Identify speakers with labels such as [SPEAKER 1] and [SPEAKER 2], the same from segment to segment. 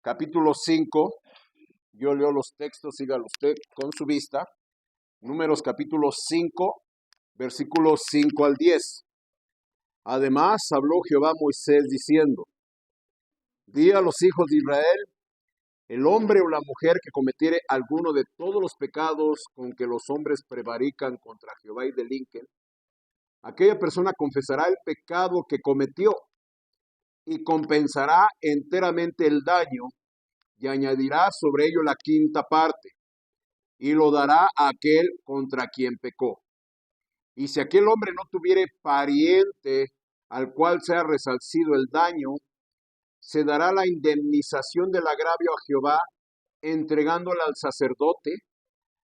[SPEAKER 1] Capítulo 5, yo leo los textos, sígalo usted con su vista. Números capítulo 5, versículos 5 al 10. Además habló Jehová a Moisés diciendo: Di a los hijos de Israel, el hombre o la mujer que cometiere alguno de todos los pecados con que los hombres prevarican contra Jehová y delinquen, aquella persona confesará el pecado que cometió y compensará enteramente el daño y añadirá sobre ello la quinta parte, y lo dará a aquel contra quien pecó. Y si aquel hombre no tuviere pariente al cual sea resarcido el daño, se dará la indemnización del agravio a Jehová, entregándola al sacerdote,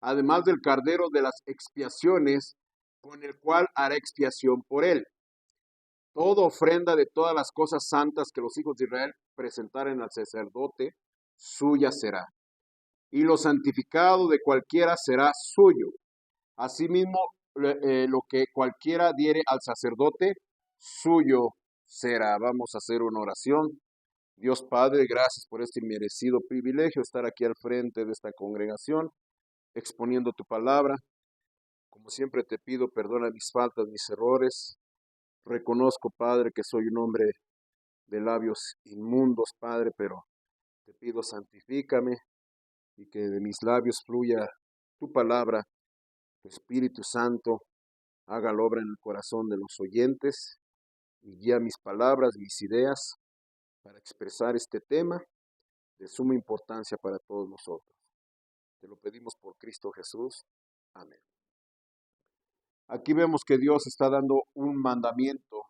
[SPEAKER 1] además del cardero de las expiaciones, con el cual hará expiación por él. Toda ofrenda de todas las cosas santas que los hijos de Israel presentaren al sacerdote, suya será. Y lo santificado de cualquiera será suyo. Asimismo, lo que cualquiera diere al sacerdote, suyo será. Vamos a hacer una oración. Dios Padre, gracias por este inmerecido privilegio, estar aquí al frente de esta congregación, exponiendo tu palabra. Como siempre te pido, perdona mis faltas, mis errores. Reconozco, Padre, que soy un hombre de labios inmundos, Padre, pero te pido, santifícame y que de mis labios fluya tu palabra, tu Espíritu Santo, haga la obra en el corazón de los oyentes y guía mis palabras, mis ideas para expresar este tema de suma importancia para todos nosotros. Te lo pedimos por Cristo Jesús. Amén. Aquí vemos que Dios está dando un mandamiento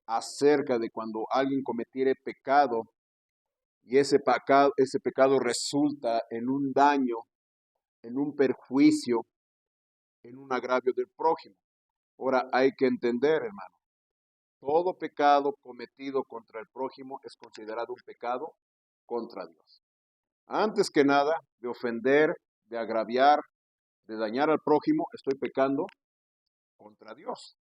[SPEAKER 1] acerca de cuando alguien cometiere pecado y ese pecado resulta en un daño, en un perjuicio, en un agravio del prójimo. Ahora hay que entender, hermano, todo pecado cometido contra el prójimo es considerado un pecado contra Dios. Antes que nada, de ofender, de agraviar, de dañar al prójimo, estoy pecando contra Dios.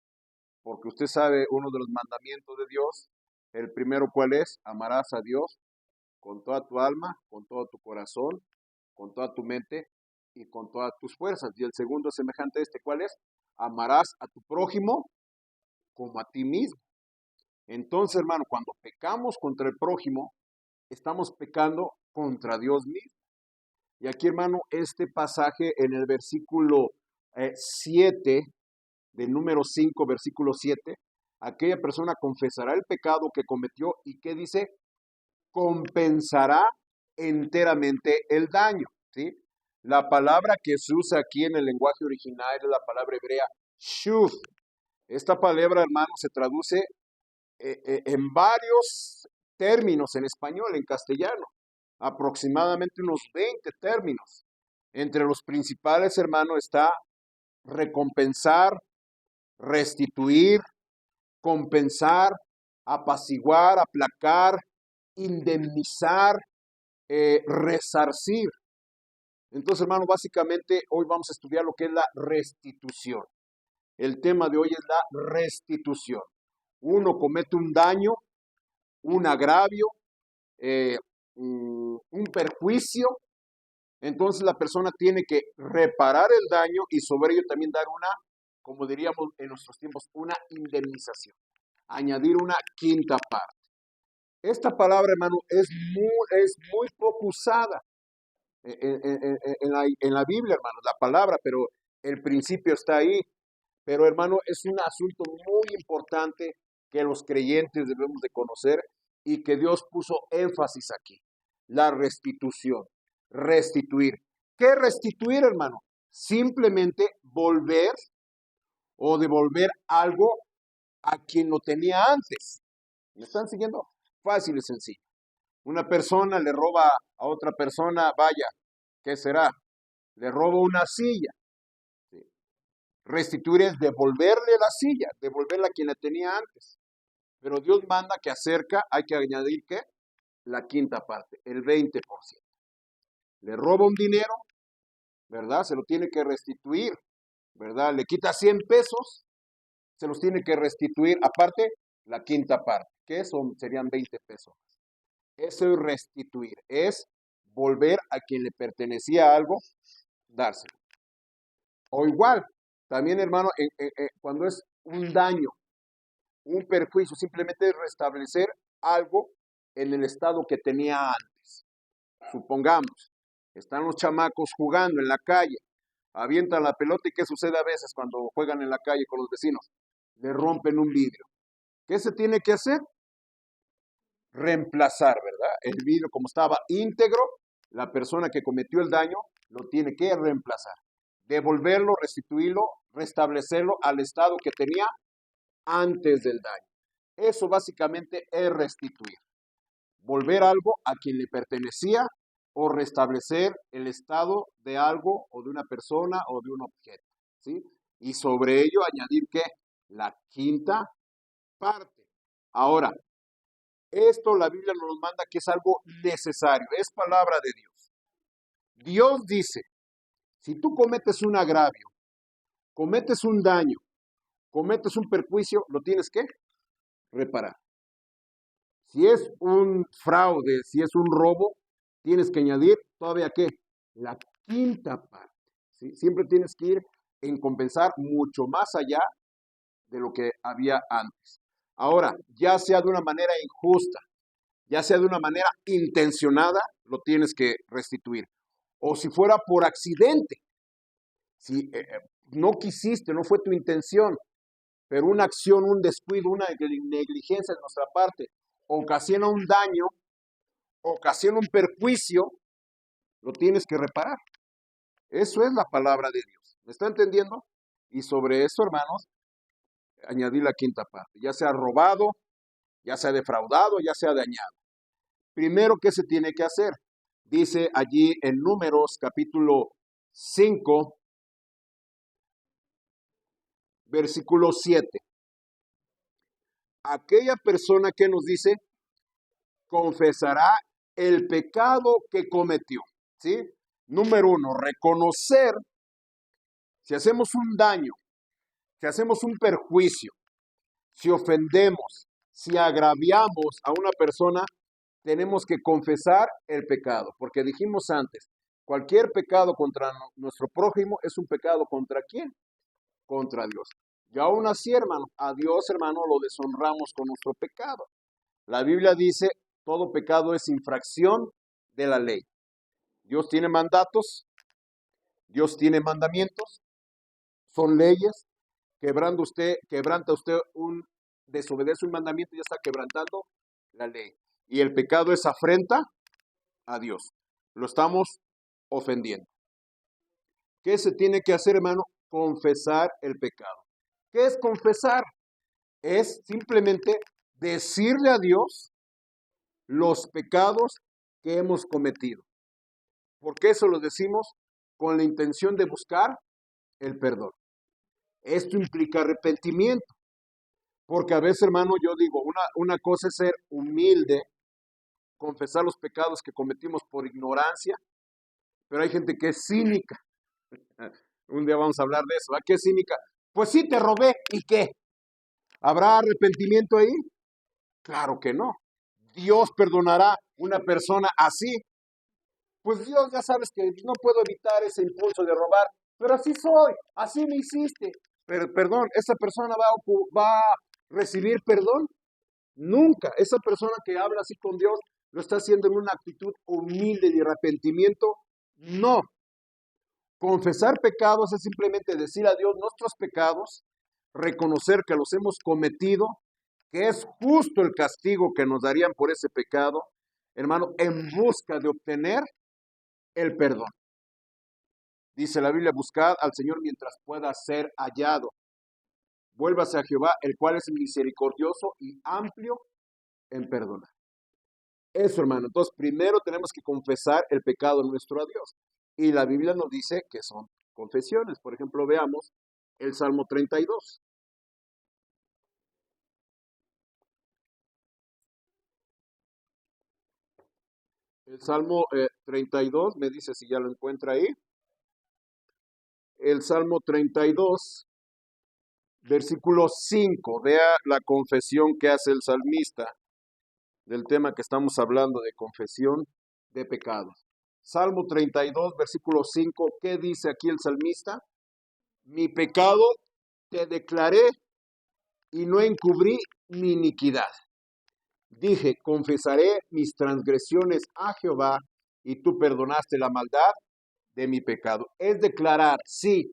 [SPEAKER 1] Porque usted sabe, uno de los mandamientos de Dios, el primero, ¿cuál es? Amarás a Dios con toda tu alma, con todo tu corazón, con toda tu mente y con todas tus fuerzas. Y el segundo es semejante a este, ¿cuál es? Amarás a tu prójimo como a ti mismo. Entonces, hermano, cuando pecamos contra el prójimo, estamos pecando contra Dios mismo. Y aquí, hermano, este pasaje en el versículo 7, del número 5, versículo 7, aquella persona confesará el pecado que cometió y ¿qué dice? Compensará enteramente el daño, ¿sí? La palabra que se usa aquí en el lenguaje original es la palabra hebrea shuv. Esta palabra, hermano, se traduce en varios términos en español, en castellano, aproximadamente unos 20 términos. Entre los principales, hermano, está recompensar, restituir, compensar, apaciguar, aplacar, indemnizar, resarcir. Entonces, hermano, básicamente hoy vamos a estudiar lo que es la restitución. El tema de hoy es la restitución. Uno comete un daño, un agravio, un perjuicio, entonces la persona tiene que reparar el daño y sobre ello también dar una, como diríamos en nuestros tiempos, una indemnización, añadir una quinta parte. Esta palabra, hermano, es muy poco usada en la Biblia, hermano, la palabra, pero el principio está ahí. Pero, hermano, es un asunto muy importante que los creyentes debemos de conocer y que Dios puso énfasis aquí. La restitución, restituir. ¿Qué restituir, hermano? Simplemente volver o devolver algo a quien lo tenía antes. ¿Me están siguiendo? Fácil y sencillo. Una persona le roba a otra persona, vaya, ¿qué será? Le roba una silla. ¿Sí? Restituir es devolverle la silla, devolverla a quien la tenía antes. Pero Dios manda que acerca, hay que añadir ¿qué? La quinta parte, el 20%. Le roba un dinero, ¿verdad? Se lo tiene que restituir, ¿verdad? Le quita 100 pesos, se los tiene que restituir. Aparte, la quinta parte, que son, serían 20 pesos. Eso es restituir, es volver a quien le pertenecía algo, dárselo. O igual, también hermano, cuando es un daño, un perjuicio, simplemente es restablecer algo en el estado que tenía antes. Supongamos, están los chamacos jugando en la calle, avientan la pelota y ¿qué sucede a veces cuando juegan en la calle con los vecinos? Le rompen un vidrio. ¿Qué se tiene que hacer? Reemplazar, ¿verdad? El vidrio como estaba íntegro, la persona que cometió el daño lo tiene que reemplazar. Devolverlo, restituirlo, restablecerlo al estado que tenía antes del daño. Eso básicamente es restituir. Volver algo a quien le pertenecía o restablecer el estado de algo o de una persona o de un objeto, ¿sí? Y sobre ello añadir que la quinta parte. Ahora, esto la Biblia nos manda que es algo necesario, es palabra de Dios. Dios dice, si tú cometes un agravio, cometes un daño, cometes un perjuicio, lo tienes que reparar. Si es un fraude, si es un robo, tienes que añadir todavía ¿qué? La quinta parte. ¿Sí? Siempre tienes que ir en compensar mucho más allá de lo que había antes. Ahora, ya sea de una manera injusta, ya sea de una manera intencionada, lo tienes que restituir. O si fuera por accidente, si no quisiste, no fue tu intención, pero una acción, un descuido, una negligencia de nuestra parte, ocasiona un daño, ocasiona un perjuicio, lo tienes que reparar. Eso es la palabra de Dios. ¿Me está entendiendo? Y sobre eso, hermanos, añadir la quinta parte. Ya sea robado, ya sea defraudado, ya sea dañado. Primero, ¿qué se tiene que hacer? Dice allí en Números capítulo 5, versículo 7. Aquella persona que nos dice, confesará el pecado que cometió. ¿Sí? Número 1, reconocer si hacemos un daño, si hacemos un perjuicio, si ofendemos, si agraviamos a una persona, tenemos que confesar el pecado, porque dijimos antes, cualquier pecado contra nuestro prójimo es un pecado contra quién? Contra Dios. Y aún así, hermano, a Dios, hermano, lo deshonramos con nuestro pecado. La Biblia dice, todo pecado es infracción de la ley. Dios tiene mandatos, Dios tiene mandamientos, son leyes. Quebranta usted desobedece un mandamiento y ya está quebrantando la ley. Y el pecado es afrenta a Dios. Lo estamos ofendiendo. ¿Qué se tiene que hacer, hermano? Confesar el pecado. ¿Qué es confesar? Es simplemente decirle a Dios los pecados que hemos cometido. ¿Por qué eso lo decimos? Con la intención de buscar el perdón. Esto implica arrepentimiento. Porque a veces, hermano, yo digo, una cosa es ser humilde, confesar los pecados que cometimos por ignorancia, pero hay gente que es cínica. Un día vamos a hablar de eso. ¿A qué es cínica? Pues sí, te robé. ¿Y qué? ¿Habrá arrepentimiento ahí? Claro que no. Dios perdonará una persona así. Pues Dios ya sabes que no puedo evitar ese impulso de robar, pero así soy, así me hiciste. Pero perdón, ¿esa persona va a recibir perdón? Nunca. Esa persona que habla así con Dios lo está haciendo en una actitud humilde de arrepentimiento. No. Confesar pecados es simplemente decir a Dios nuestros pecados, reconocer que los hemos cometido, que es justo el castigo que nos darían por ese pecado, hermano, en busca de obtener el perdón. Dice la Biblia, buscad al Señor mientras pueda ser hallado. Vuélvase a Jehová, el cual es misericordioso y amplio en perdonar. Eso, hermano. Entonces, primero tenemos que confesar el pecado nuestro a Dios. Y la Biblia nos dice que son confesiones. Por ejemplo, veamos el Salmo 32. El Salmo 32, me dice si ya lo encuentra ahí. El Salmo 32, versículo 5. Vea la confesión que hace el salmista. del tema que estamos hablando de confesión de pecados. Salmo 32, versículo 5, ¿qué dice aquí el salmista? Mi pecado te declaré y no encubrí mi iniquidad. Dije, confesaré mis transgresiones a Jehová y tú perdonaste la maldad de mi pecado. Es declarar, sí,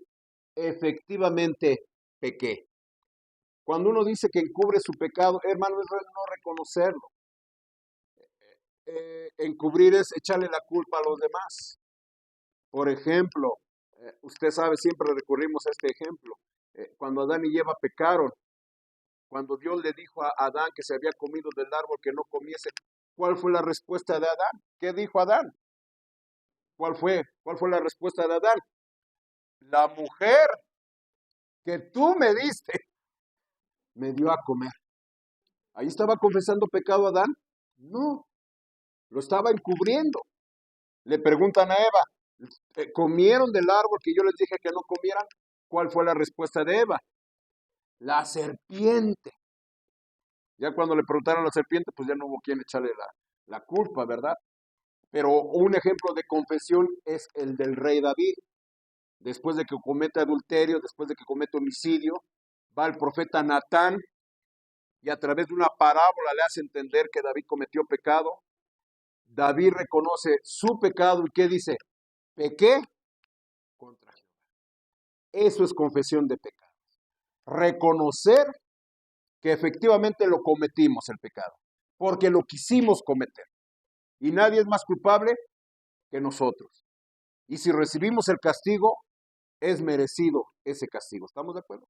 [SPEAKER 1] efectivamente pequé. Cuando uno dice que encubre su pecado, hermano, es no reconocerlo. Encubrir es echarle la culpa a los demás. Por ejemplo, usted sabe, siempre recurrimos a este ejemplo. Cuando Adán y Eva pecaron, cuando Dios le dijo a Adán que se había comido del árbol que no comiese, ¿cuál fue la respuesta de Adán? ¿Qué dijo Adán? ¿Cuál fue la respuesta de Adán? La mujer que tú me diste me dio a comer. ¿Ahí estaba confesando pecado Adán? No, lo estaba encubriendo. Le preguntan a Eva, ¿comieron del árbol que yo les dije que no comieran? ¿Cuál fue la respuesta de Eva? La serpiente. Ya cuando le preguntaron a la serpiente, pues ya no hubo quien echarle la culpa, ¿verdad? Pero un ejemplo de confesión es el del rey David. Después de que comete adulterio, después de que comete homicidio, va el profeta Natán y a través de una parábola le hace entender que David cometió pecado. David reconoce su pecado y ¿qué dice? Pequé contra Jehová. Eso es confesión de pecado. Reconocer que efectivamente lo cometimos el pecado, porque lo quisimos cometer. Y nadie es más culpable que nosotros. Y si recibimos el castigo, es merecido ese castigo. ¿Estamos de acuerdo?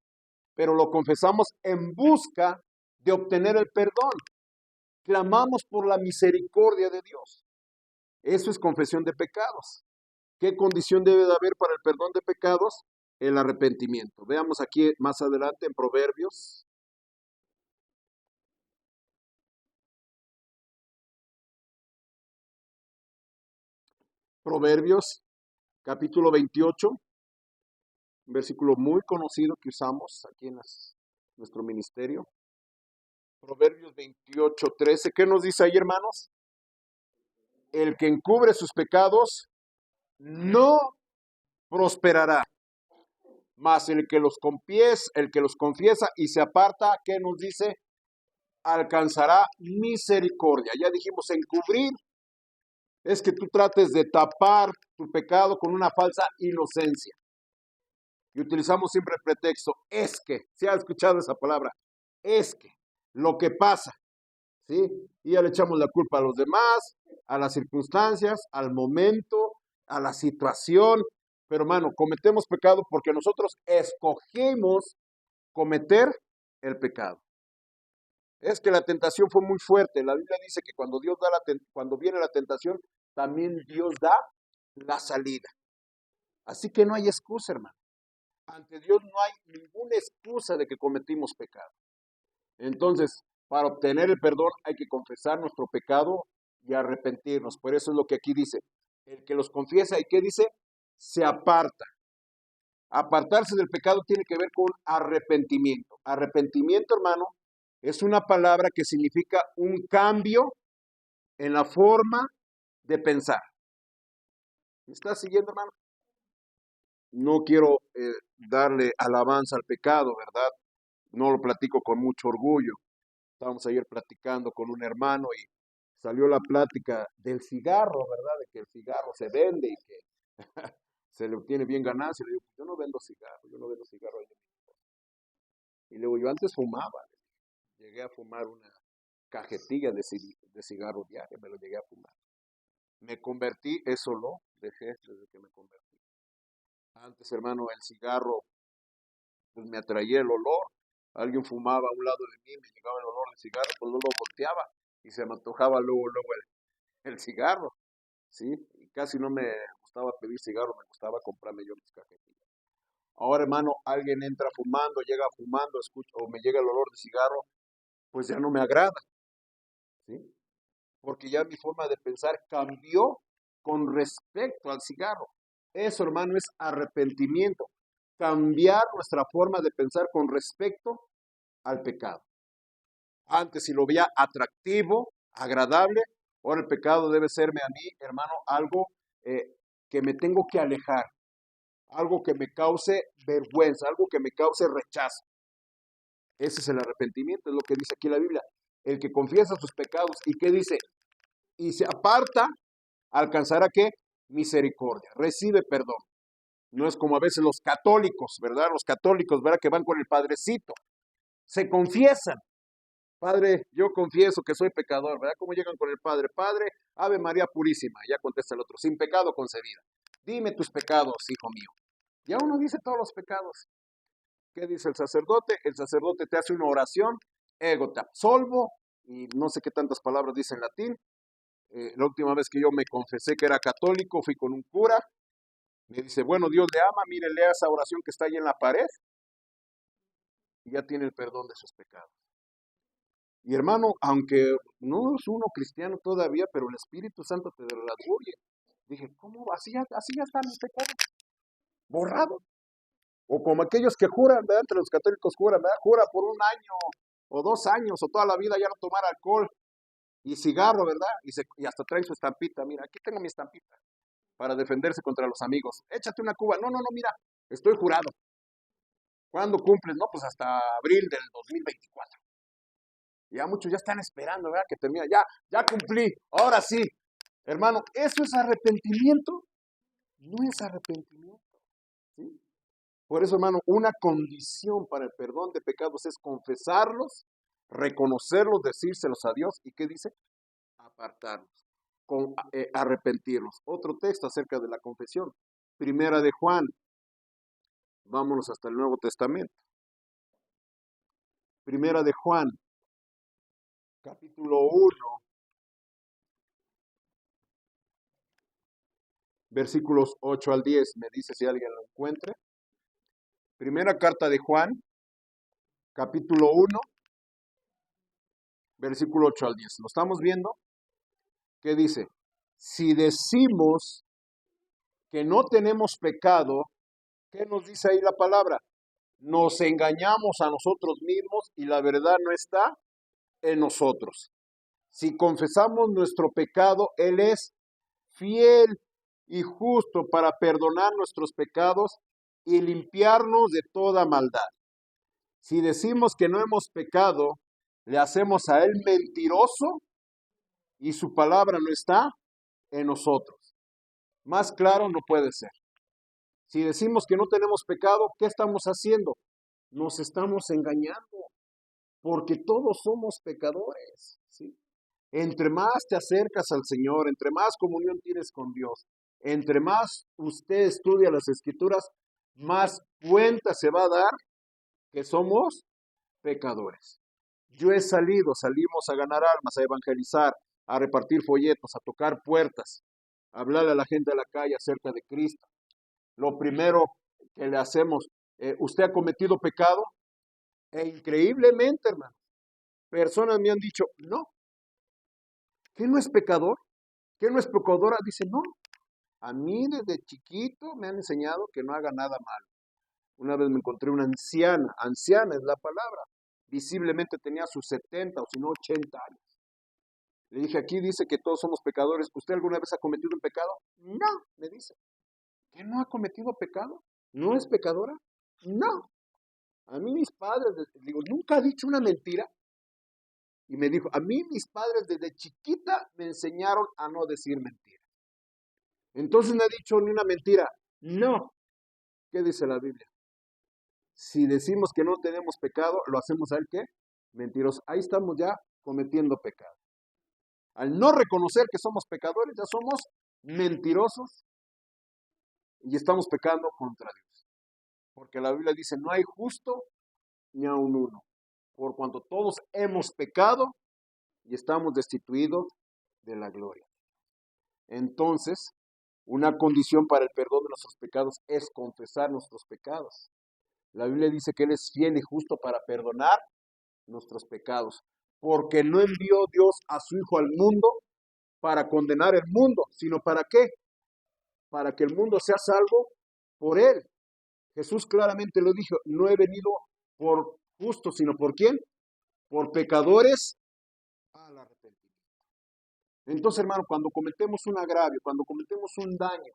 [SPEAKER 1] Pero lo confesamos en busca de obtener el perdón. Clamamos por la misericordia de Dios. Eso es confesión de pecados. ¿Qué condición debe de haber para el perdón de pecados? El arrepentimiento. Veamos aquí más adelante en Proverbios. Proverbios, capítulo 28, un versículo muy conocido que usamos aquí en nuestro ministerio. Proverbios 28, 13. ¿Qué nos dice ahí, hermanos? El que encubre sus pecados no prosperará, mas el que los confiesa y se aparta, ¿qué nos dice? Alcanzará misericordia. Ya dijimos, encubrir es que tú trates de tapar tu pecado con una falsa inocencia. Y utilizamos siempre el pretexto, es que, ¿se ha escuchado esa palabra? Es que, lo que pasa, ¿sí? Y ya le echamos la culpa a los demás, a las circunstancias, al momento, a la situación. Pero hermano, cometemos pecado porque nosotros escogimos cometer el pecado. Es que la tentación fue muy fuerte. La Biblia dice que cuando Dios cuando viene la tentación, también Dios da la salida. Así que no hay excusa, hermano. Ante Dios no hay ninguna excusa de que cometimos pecado. Entonces, para obtener el perdón hay que confesar nuestro pecado y arrepentirnos. Por eso es lo que aquí dice. El que los confiesa, ¿y qué dice? Se aparta. Apartarse del pecado tiene que ver con arrepentimiento. Arrepentimiento, hermano, es una palabra que significa un cambio en la forma de pensar. ¿Me estás siguiendo, hermano? No quiero darle alabanza al pecado, ¿verdad? No lo platico con mucho orgullo. Estábamos ayer platicando con un hermano y salió la plática del cigarro, ¿verdad? De que el cigarro se vende y que se le obtiene bien ganancia. Le digo, yo no vendo cigarro ahí en México. Y luego yo antes fumaba, llegué a fumar una cajetilla de cigarro diario, me lo llegué a fumar. Me convertí, eso lo dejé desde que me convertí. Antes, hermano, el cigarro, pues me atraía el olor. Alguien fumaba a un lado de mí, me llegaba el olor del cigarro, pues no lo volteaba y se me antojaba luego el cigarro, ¿sí? Y casi no me gustaba pedir cigarro, me gustaba comprarme yo mis cajetillas. Ahora, hermano, alguien entra fumando, llega fumando, escucho, o me llega el olor de cigarro, pues ya no me agrada, ¿sí? Porque ya mi forma de pensar cambió con respecto al cigarro. Eso, hermano, es arrepentimiento. Cambiar nuestra forma de pensar con respecto al pecado. Antes, si lo veía atractivo, agradable. Ahora el pecado debe serme a mí, hermano, algo que me tengo que alejar, algo que me cause vergüenza, algo que me cause rechazo. Ese es el arrepentimiento, es lo que dice aquí la Biblia. El que confiesa sus pecados y que dice, y se aparta, alcanzará ¿qué? Misericordia, recibe perdón. No es como a veces los católicos, ¿verdad? Los católicos, ¿verdad? Que van con el padrecito, se confiesan. Padre, yo confieso que soy pecador, ¿verdad? ¿Cómo llegan con el Padre? Padre, Ave María Purísima, ya contesta el otro, sin pecado concebida. Dime tus pecados, hijo mío. Ya uno dice todos los pecados. ¿Qué dice el sacerdote? El sacerdote te hace una oración, ego te absolvo, y no sé qué tantas palabras dice en latín. La última vez que yo me confesé que era católico, fui con un cura, me dice, bueno, Dios le ama, mire, lea esa oración que está ahí en la pared, y ya tiene el perdón de sus pecados. Y hermano, aunque no es uno cristiano todavía, pero el Espíritu Santo te redarguye. Dije, ¿cómo? Así ya están los pecados, borrados. O como aquellos que juran, ¿verdad? Entre los católicos juran, ¿verdad? Jura por 1 año o 2 años o toda la vida ya no tomar alcohol y cigarro, ¿verdad? Y hasta traen su estampita. Mira, aquí tengo mi estampita para defenderse contra los amigos. Échate una cuba. No, mira, estoy jurado. ¿Cuándo cumples? No, pues hasta abril del 2024. Ya muchos ya están esperando, ¿verdad? Que termine. Ya cumplí. Ahora sí. Hermano, ¿eso es arrepentimiento? No es arrepentimiento. ¿Sí? Por eso, hermano, una condición para el perdón de pecados es confesarlos, reconocerlos, decírselos a Dios. ¿Y qué dice? Apartarlos, arrepentirlos. Otro texto acerca de la confesión. Primera de Juan. Vámonos hasta el Nuevo Testamento. Primera de Juan, capítulo 1, versículos 8 al 10. Me dice si alguien lo encuentre. Primera carta de Juan, capítulo 1, versículo 8 al 10. ¿Lo estamos viendo? ¿Qué dice? Si decimos que no tenemos pecado, ¿qué nos dice ahí la palabra? Nos engañamos a nosotros mismos y la verdad no está en nosotros. Si confesamos nuestro pecado, Él es fiel y justo para perdonar nuestros pecados y limpiarnos de toda maldad. Si decimos que no hemos pecado, le hacemos a Él mentiroso y su palabra no está en nosotros. Más claro no puede ser. Si decimos que no tenemos pecado, ¿qué estamos haciendo? Nos estamos engañando, porque todos somos pecadores, ¿sí? Entre más te acercas al Señor, entre más comunión tienes con Dios, entre más usted estudia las Escrituras, más cuenta se va a dar que somos pecadores. Yo he salimos a ganar almas, a evangelizar, a repartir folletos, a tocar puertas, a hablarle a la gente de la calle acerca de Cristo. Lo primero que le hacemos, ¿usted ha cometido pecado? E increíblemente, hermano, personas me han dicho, no, ¿que no es pecador? ¿Que no es pecadora? Dice, no, a mí desde chiquito me han enseñado que no haga nada malo. Una vez me encontré una anciana es la palabra, visiblemente tenía sus 70 o si no 80 años. Le dije, aquí dice que todos somos pecadores. ¿Usted alguna vez ha cometido un pecado? No, me dice. ¿Que no ha cometido pecado? ¿No es pecadora? No. A mí mis padres, digo, nunca ha dicho una mentira. Y me dijo, a mí mis padres desde chiquita me enseñaron a no decir mentiras. Entonces no ha dicho ni una mentira. No. ¿Qué dice la Biblia? Si decimos que no tenemos pecado, lo hacemos a él, ¿qué? Mentiroso. Ahí estamos ya cometiendo pecado. Al no reconocer que somos pecadores, ya somos mentirosos y estamos pecando contra Dios. Porque la Biblia dice, no hay justo ni aun uno. Por cuanto todos hemos pecado y estamos destituidos de la gloria. Entonces, una condición para el perdón de nuestros pecados es confesar nuestros pecados. La Biblia dice que Él es fiel y justo para perdonar nuestros pecados, porque no envió Dios a su Hijo al mundo para condenar el mundo, sino ¿para qué? Para que el mundo sea salvo por Él. Jesús claramente lo dijo, no he venido por justos, sino ¿por quién? Por pecadores al arrepentimiento. Entonces, hermano, cuando cometemos un agravio, cuando cometemos un daño,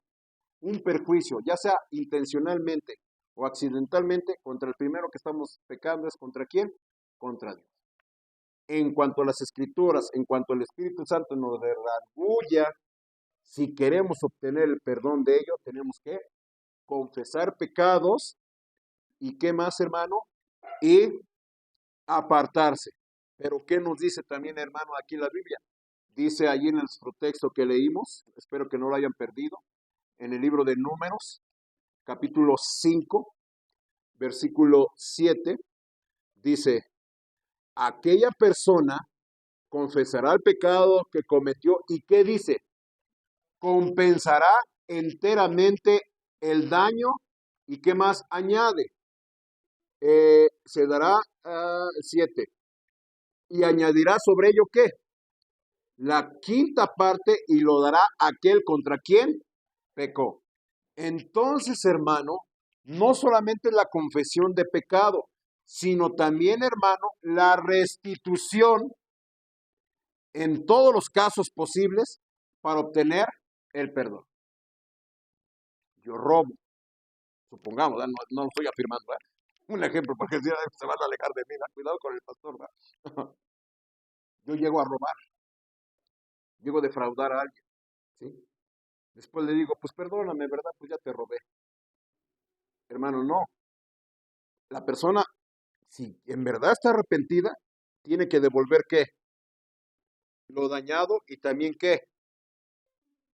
[SPEAKER 1] un perjuicio, ya sea intencionalmente o accidentalmente, contra el primero que estamos pecando es contra quién? Contra Dios. En cuanto a las escrituras, en cuanto al Espíritu Santo nos redarguya, si queremos obtener el perdón de ello, tenemos que confesar pecados y qué más, hermano, y apartarse. Pero ¿qué nos dice también, hermano, aquí la Biblia? Dice allí en nuestro texto que leímos, espero que no lo hayan perdido, en el libro de Números, capítulo 5, versículo 7, dice, aquella persona confesará el pecado que cometió y ¿qué dice? Compensará enteramente el daño y ¿qué más añade? Se dará 7 y añadirá sobre ello ¿qué? La quinta parte y lo dará aquel contra quien pecó. Entonces, hermano, no solamente la confesión de pecado, sino también, hermano, la restitución en todos los casos posibles para obtener el perdón. Yo robo, supongamos, no, no lo estoy afirmando, ¿verdad? Un ejemplo, porque si se van a alejar de mí, cuidado con el pastor, ¿verdad? Yo llego a robar, llego a defraudar a alguien, ¿sí? Después le digo, pues perdóname, ¿verdad? Pues ya te robé. Hermano, no. La persona, si en verdad está arrepentida, tiene que devolver ¿qué? Lo dañado y también ¿qué?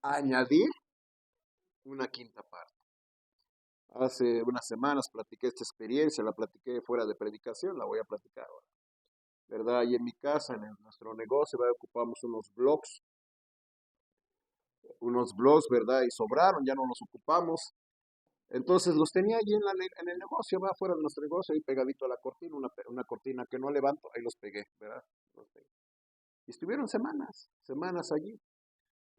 [SPEAKER 1] Añadir una quinta parte. Hace unas semanas platiqué esta experiencia, la platiqué fuera de predicación, la voy a platicar ahora. ¿Verdad? Ahí en mi casa, en nuestro negocio, ¿verdad? Ocupamos unos blogs, ¿verdad? Y sobraron, ya no los ocupamos. Entonces los tenía allí en el negocio, va afuera de nuestro negocio, ahí pegadito a la cortina, una cortina que no levanto, ahí los pegué, ¿verdad? Los pegué. Y estuvieron semanas allí.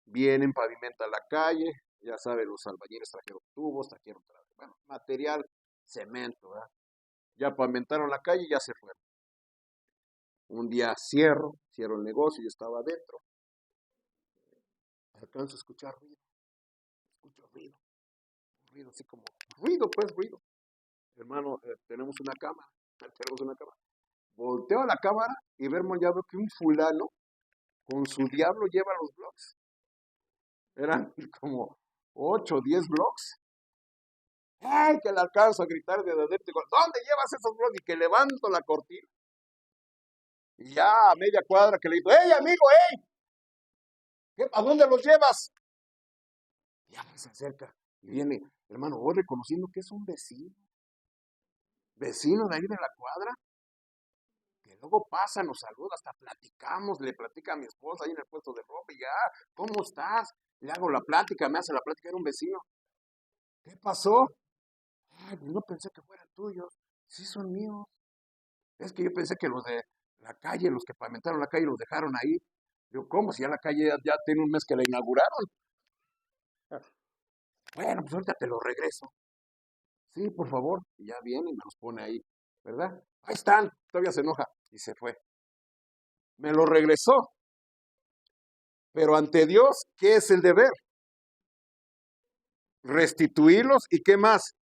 [SPEAKER 1] Vienen, pavimentan la calle, ya saben, los albañiles trajeron tubos, bueno, material, cemento, ¿verdad? Ya pavimentaron la calle y ya se fueron. Un día cierro el negocio, yo estaba adentro. Alcanzo a escuchar ruido, escucho ruido así como, ruido. Hermano, tenemos una cámara. Volteo a la cámara y ya veo que un fulano con su diablo lleva los blogs. Eran como 8 o 10 blogs. ¡Ay! Que le alcanzo a gritar de adentro. Digo, ¿dónde llevas esos blogs? Y que levanto la cortina. Y ya a media cuadra que le digo, ¡hey, amigo, hey! ¿A dónde los llevas? Y ya se acerca y viene, hermano, voy reconociendo que es un vecino de ahí de la cuadra, que luego pasa, nos saluda, hasta platicamos, le platica a mi esposa ahí en el puesto de ropa y ya, ¿cómo estás? Le hago la plática, me hace la plática, era un vecino. ¿Qué pasó? Ay, pues no pensé que fueran tuyos, sí son míos. Es que yo pensé que los de la calle, los que pavimentaron la calle, los dejaron ahí. Yo, ¿cómo? Si ya la calle ya tiene un mes que la inauguraron. Bueno, pues ahorita te lo regreso. Sí, por favor. Y ya viene y me los pone ahí, ¿verdad? Ahí están. Todavía se enoja. Y se fue. Me lo regresó. Pero ante Dios, ¿qué es el deber? Restituirlos y ¿qué más?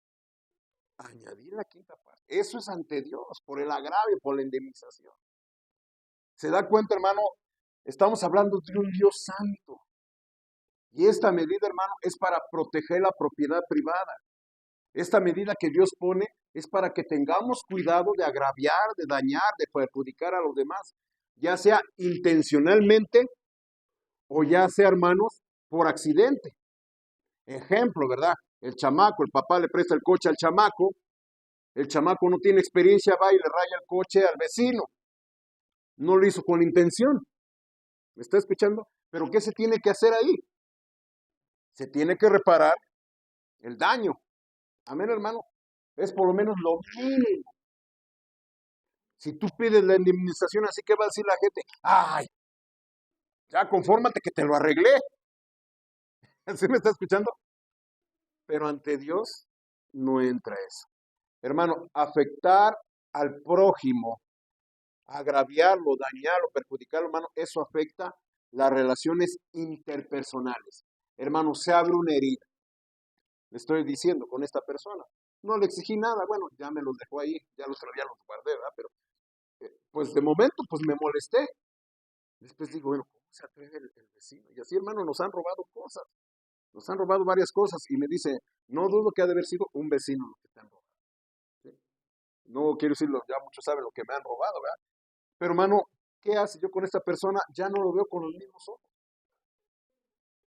[SPEAKER 1] Añadir la quinta parte. Eso es ante Dios, por el agravio, por la indemnización. ¿Se da cuenta, hermano? Estamos hablando de un Dios santo. Y esta medida, hermano, es para proteger la propiedad privada. Esta medida que Dios pone es para que tengamos cuidado de agraviar, de dañar, de perjudicar a los demás, ya sea intencionalmente o ya sea, hermanos, por accidente. Ejemplo, ¿verdad? El chamaco, el papá le presta el coche al chamaco, el chamaco no tiene experiencia, va y le raya el coche al vecino. No lo hizo con intención. ¿Me está escuchando? Pero ¿qué se tiene que hacer ahí? Se tiene que reparar el daño. Amén, hermano. Es por lo menos lo mínimo. Si tú pides la indemnización, así que va a decir la gente, ay, ya confórmate que te lo arreglé. ¿Sí me está escuchando? Pero ante Dios no entra eso. Hermano, afectar al prójimo, agraviarlo, dañarlo, perjudicarlo, hermano, eso afecta las relaciones interpersonales. Hermano, se abre una herida. Le estoy diciendo con esta persona. No le exigí nada, bueno, ya me los dejó ahí, ya los otro día los guardé, ¿verdad? Pero pues de momento pues me molesté. Después digo, bueno, ¿cómo se atreve el vecino? Y así, hermano, nos han robado cosas, nos han robado varias cosas. Y me dice, no dudo que ha de haber sido un vecino lo que te han robado. ¿Sí? No quiero decirlo, ya muchos saben lo que me han robado, ¿verdad? Pero hermano, ¿qué hace yo con esta persona? Ya no lo veo con los mismos ojos.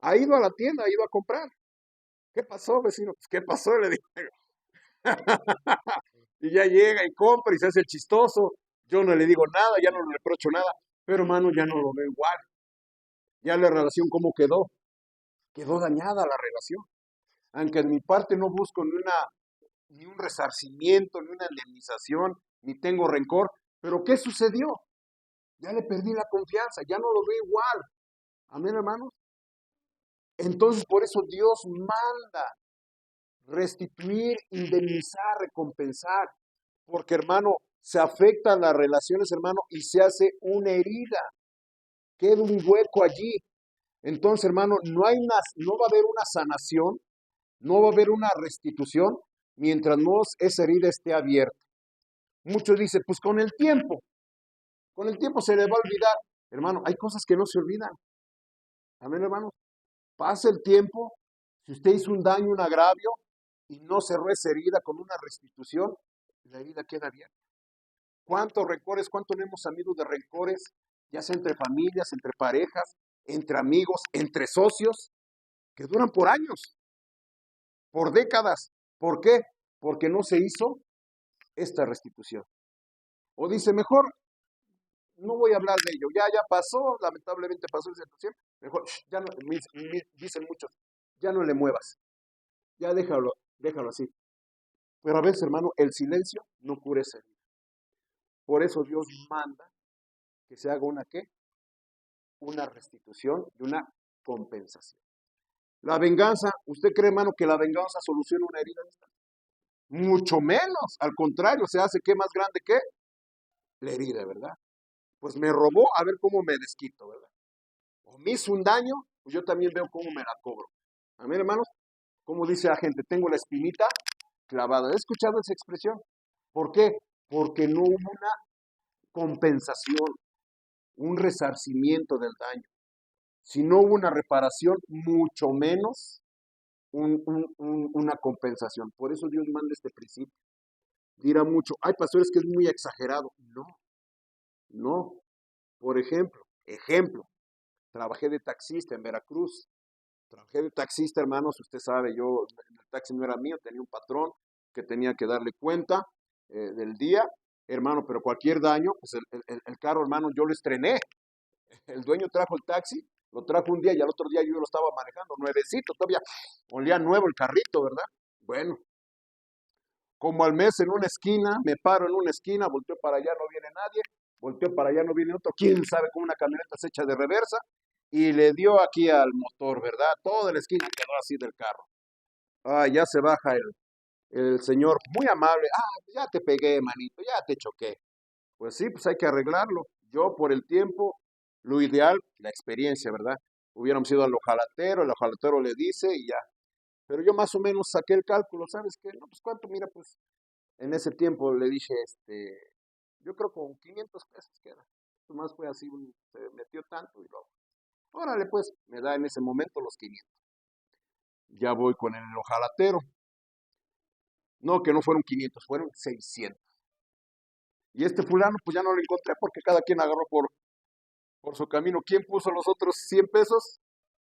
[SPEAKER 1] Ha ido a la tienda, ha ido a comprar. ¿Qué pasó, vecino? Pues, ¿qué pasó? Le digo. Y ya llega y compra y se hace el chistoso. Yo no le digo nada, ya no le reprocho nada. Pero hermano, ya no lo veo igual. Ya la relación, ¿cómo quedó? Quedó dañada la relación. Aunque de mi parte no busco ni un resarcimiento, ni una indemnización, ni tengo rencor. Pero ¿qué sucedió? Ya le perdí la confianza, ya no lo veo igual. Amén, hermanos. Entonces, por eso Dios manda restituir, indemnizar, recompensar. Porque, hermano, se afectan las relaciones, hermano, y se hace una herida. Queda un hueco allí. Entonces, hermano, no va a haber una sanación, no va a haber una restitución mientras no esa herida esté abierta. Muchos dicen, pues con el tiempo se le va a olvidar. Hermano, hay cosas que no se olvidan. Amén, hermano. Pasa el tiempo, si usted hizo un daño, un agravio, y no cerró esa herida con una restitución, la herida queda abierta. ¿Cuántos rencores, cuántos hemos amigos de rencores, ya sea entre familias, entre parejas, entre amigos, entre socios, que duran por años, por décadas? ¿Por qué? Porque no se hizo esta restitución. O dice, mejor no voy a hablar de ello, ya pasó, lamentablemente pasó esa situación, mejor, ya no, dicen muchos, ya no le muevas, ya déjalo así. Pero a veces, hermano, el silencio no cura esa herida. Por eso Dios manda que se haga una ¿qué? Una restitución y una compensación. La venganza, ¿usted cree, hermano, que la venganza soluciona una herida de esta? Mucho menos, al contrario, se hace ¿qué más grande que la herida, ¿verdad? Pues me robó, a ver cómo me desquito, ¿verdad? O me hizo un daño, pues yo también veo cómo me la cobro. Amén, hermanos. Como dice la gente, tengo la espinita clavada. ¿He escuchado esa expresión? ¿Por qué? Porque no hubo una compensación, un resarcimiento del daño. Si no hubo una reparación, mucho menos una compensación. Por eso Dios manda este principio. Dirá mucho, hay pastores que es muy exagerado. No, no. Por ejemplo, trabajé de taxista en Veracruz. Trabajé de taxista, hermanos, usted sabe, el taxi no era mío, tenía un patrón que tenía que darle cuenta del día, hermano, pero cualquier daño, pues el carro, hermano, yo lo estrené. El dueño trajo el taxi, lo trajo un día y al otro día yo lo estaba manejando, nuevecito, todavía olía nuevo el carrito, ¿verdad? Bueno, como al mes en una esquina, me paro en una esquina, volteo para allá, no viene nadie, volteo para allá, no viene otro, quién sabe, con una camioneta se echa de reversa y le dio aquí al motor, ¿verdad? Toda la esquina quedó así del carro. Ah, ya se baja el señor, muy amable, ya te pegué, manito, ya te choqué. Pues sí, pues hay que arreglarlo. Yo por el tiempo, lo ideal, la experiencia, ¿verdad? Hubiéramos ido al ojalatero, el ojalatero le dice y ya. Pero yo más o menos saqué el cálculo, ¿sabes qué? No, pues cuánto, mira, pues en ese tiempo le dije, yo creo con 500 pesos queda. Más fue así, se metió tanto y luego, órale pues, me da en ese momento los 500. Ya voy con el ojalatero. No, que no fueron 500, fueron 600. Y este fulano, pues ya no lo encontré porque cada quien agarró por su camino. ¿Quién puso los otros 100 pesos?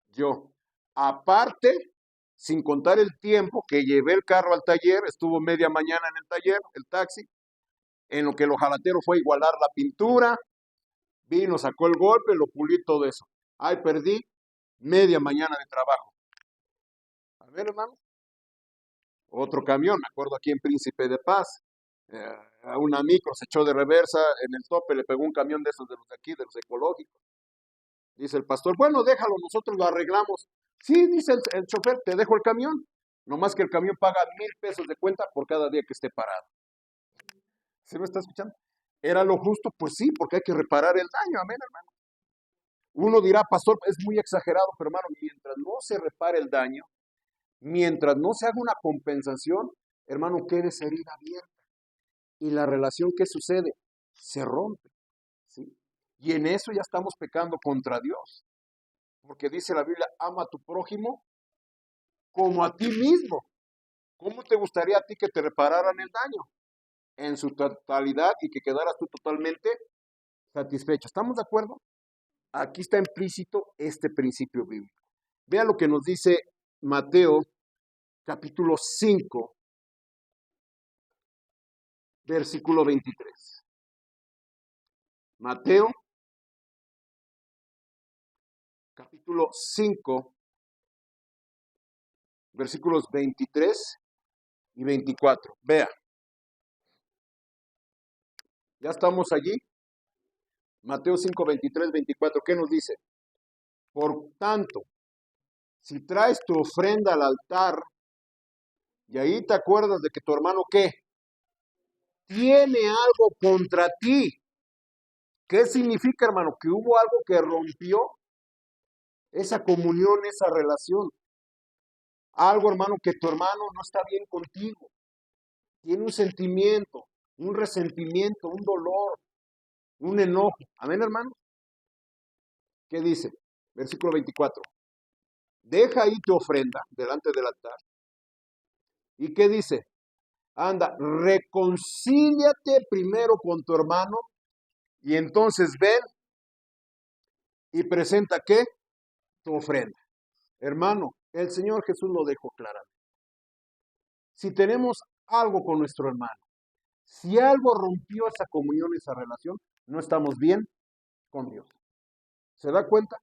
[SPEAKER 1] Yo. Aparte, sin contar el tiempo que llevé el carro al taller, estuvo media mañana en el taller, el taxi, en lo que el ojalatero fue a igualar la pintura, vino, sacó el golpe, lo pulí todo eso. Ay, perdí media mañana de trabajo. A ver, hermano. Otro camión, me acuerdo aquí en Príncipe de Paz, a una micro se echó de reversa, en el tope le pegó un camión de esos de los de aquí, de los ecológicos. Dice el pastor, bueno, déjalo, nosotros lo arreglamos. Sí, dice el chofer, te dejo el camión. Nomás que el camión paga 1,000 pesos de cuenta por cada día que esté parado. ¿Se me está escuchando? ¿Era lo justo? Pues sí, porque hay que reparar el daño, amén, hermano. Uno dirá, pastor, es muy exagerado, pero hermano, mientras no se repare el daño, mientras no se haga una compensación, hermano, queda esa herida abierta. Y la relación, ¿qué sucede? Se rompe, ¿sí? Y en eso ya estamos pecando contra Dios. Porque dice la Biblia, ama a tu prójimo como a ti mismo. ¿Cómo te gustaría a ti que te repararan el daño? En su totalidad y que quedaras tú totalmente satisfecho. ¿Estamos de acuerdo? Aquí está implícito este principio bíblico. Vea lo que nos dice Mateo capítulo 5, versículo 23. Mateo capítulo 5, versículos 23 y 24. Vea, ya estamos allí. Mateo 5, 23, 24. ¿Qué nos dice? Por tanto, si traes tu ofrenda al altar y ahí te acuerdas de que tu hermano, ¿qué? Tiene algo contra ti. ¿Qué significa, hermano? Que hubo algo que rompió esa comunión, esa relación. Algo, hermano, que tu hermano no está bien contigo. Tiene un sentimiento, un resentimiento, un dolor, un enojo. Amén, hermano. ¿Qué dice? Versículo 24. Deja ahí tu ofrenda delante del altar. ¿Y qué dice? Anda, reconcíliate primero con tu hermano y entonces ven y presenta ¿qué? Tu ofrenda. Hermano, el Señor Jesús lo dejó claramente. Si tenemos algo con nuestro hermano, si algo rompió esa comunión, esa relación, no estamos bien con Dios. ¿Se da cuenta?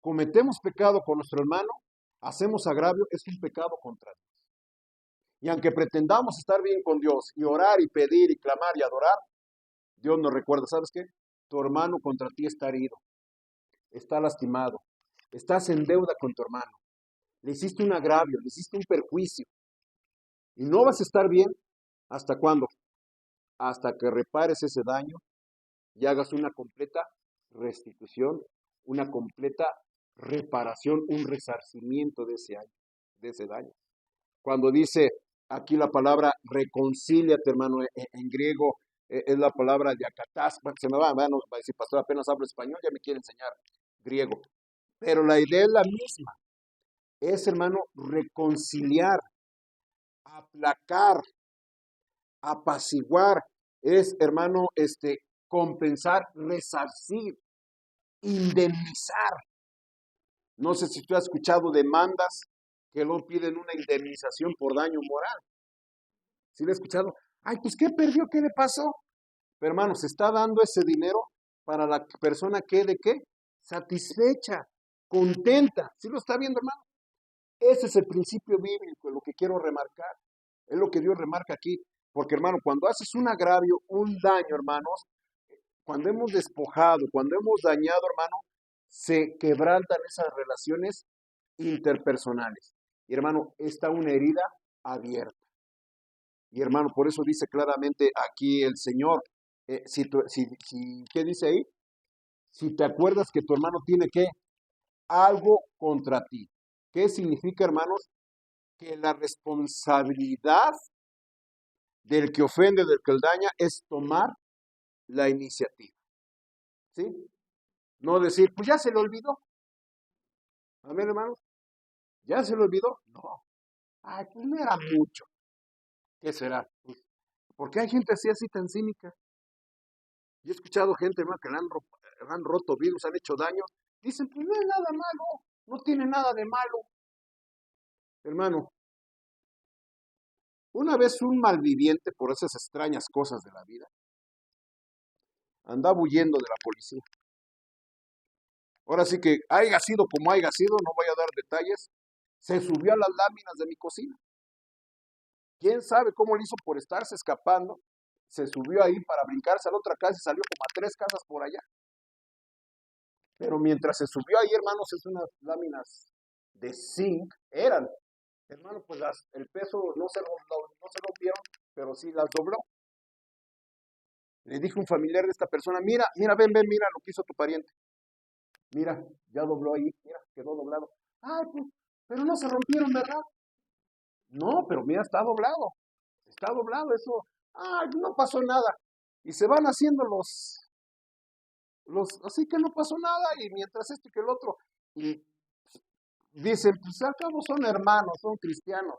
[SPEAKER 1] Cometemos pecado con nuestro hermano, hacemos agravio, es un pecado contra Dios. Y aunque pretendamos estar bien con Dios y orar y pedir y clamar y adorar, Dios nos recuerda, ¿sabes qué? Tu hermano contra ti está herido, está lastimado, estás en deuda con tu hermano, le hiciste un agravio, le hiciste un perjuicio y no vas a estar bien hasta cuándo, hasta que repares ese daño y hagas una completa restitución, una completa reparación, un resarcimiento de ese daño. Cuando dice aquí la palabra reconcíliate, hermano, en griego es la palabra diakatás. Se me va a decir, pastor, apenas hablo español, ya me quiere enseñar griego. Pero la idea es la misma. Es, hermano, reconciliar, aplacar, apaciguar. Es, hermano, compensar, resarcir, indemnizar. No sé si tú has escuchado demandas que no piden una indemnización por daño moral. ¿Sí lo he escuchado? Ay, pues ¿qué perdió? ¿Qué le pasó? Pero hermano, se está dando ese dinero para la persona que de qué? Satisfecha, contenta. ¿Sí lo está viendo, hermano? Ese es el principio bíblico, es lo que quiero remarcar. Es lo que Dios remarca aquí. Porque, hermano, cuando haces un agravio, un daño, hermanos, cuando hemos despojado, cuando hemos dañado, hermano, se quebrantan esas relaciones interpersonales. Y, hermano, está una herida abierta. Y hermano, por eso dice claramente aquí el Señor, ¿qué dice ahí? Si te acuerdas que tu hermano tiene ¿qué? Algo contra ti. ¿Qué significa, hermanos? Que la responsabilidad del que ofende, del que daña, es tomar la iniciativa. ¿Sí? No decir, pues ya se le olvidó. Amén, hermanos. ¿Ya se le olvidó? No. Ay, pues no era mucho. ¿Qué será? Pues, ¿por qué hay gente así tan cínica? Yo he escuchado gente, hermano, que le han roto vidrios, han hecho daño. Dicen, pues no es nada malo, no tiene nada de malo. Hermano, una vez un malviviente, por esas extrañas cosas de la vida, andaba huyendo de la policía. Ahora sí que haya sido como haya sido, no voy a dar detalles, se subió a las láminas de mi cocina. ¿Quién sabe cómo le hizo por estarse escapando? Se subió ahí para brincarse a la otra casa y salió como a 3 casas por allá. Pero mientras se subió ahí, hermanos, es unas láminas de zinc, eran, hermano, pues el peso no se rompieron, pero sí las dobló. Le dijo un familiar de esta persona, mira, ven, mira lo que hizo tu pariente. Mira, ya dobló ahí, mira, quedó doblado. Ay, pues, pero no se rompieron, ¿verdad? No, pero mira, está doblado eso. Ay, no pasó nada. Y se van haciendo así que no pasó nada, y mientras esto y que el otro. Y dicen, pues al cabo son hermanos, son cristianos,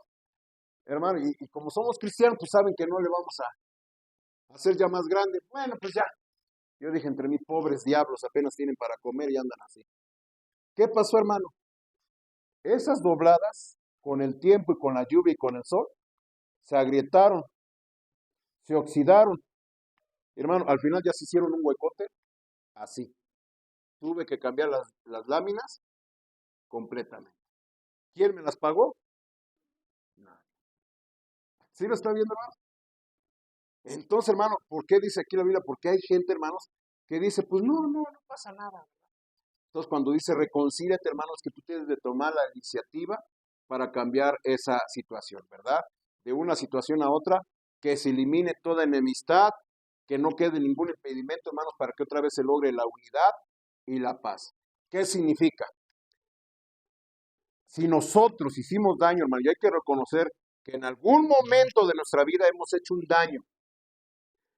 [SPEAKER 1] hermano, y como somos cristianos, pues saben que no le vamos a hacer ya más grande. Bueno, pues ya. Yo dije, entre mí, pobres diablos, apenas tienen para comer y andan así. ¿Qué pasó, hermano? Esas dobladas, con el tiempo y con la lluvia y con el sol, se agrietaron, se oxidaron. Hermano, al final ya se hicieron un huecote así. Tuve que cambiar las láminas completamente. ¿Quién me las pagó? Nadie. ¿Sí lo está viendo, hermano? Entonces, hermano, ¿por qué dice aquí la Biblia? Porque hay gente, hermanos, que dice, pues no pasa nada. Entonces, cuando dice reconcíliate, hermanos, que tú tienes de tomar la iniciativa para cambiar esa situación, ¿verdad? De una situación a otra, que se elimine toda enemistad, que no quede ningún impedimento, hermanos, para que otra vez se logre la unidad y la paz. ¿Qué significa? Si nosotros hicimos daño, hermano, y hay que reconocer que en algún momento de nuestra vida hemos hecho un daño,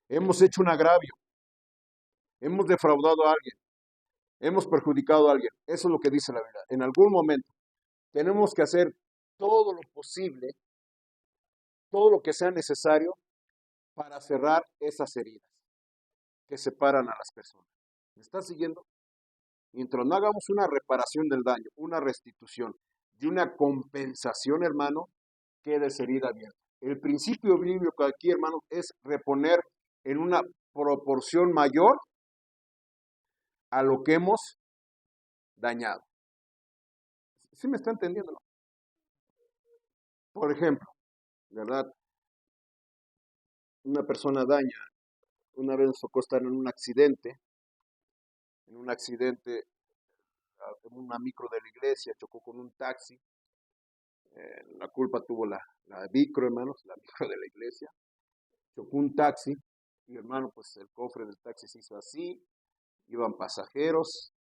[SPEAKER 1] hemos hecho un agravio, hemos defraudado a alguien, hemos perjudicado a alguien. Eso es lo que dice la Biblia. En algún momento tenemos que hacer todo lo posible, todo lo que sea necesario para cerrar esas heridas que separan a las personas. ¿Me estás siguiendo? Mientras no hagamos una reparación del daño, una restitución y una compensación, hermano, queda esa herida abierta. El principio bíblico aquí, hermano, es reponer en una proporción mayor a lo que hemos dañado. ¿Sí me está entendiendo? ¿No? Por ejemplo, ¿verdad? Una persona daña, una vez nos tocó estar en un accidente, en una micro de la iglesia, chocó con un taxi, la culpa tuvo la micro, hermanos, la micro de la iglesia, chocó un taxi, y hermano, pues el cofre del taxi se hizo así, iban pasajeros,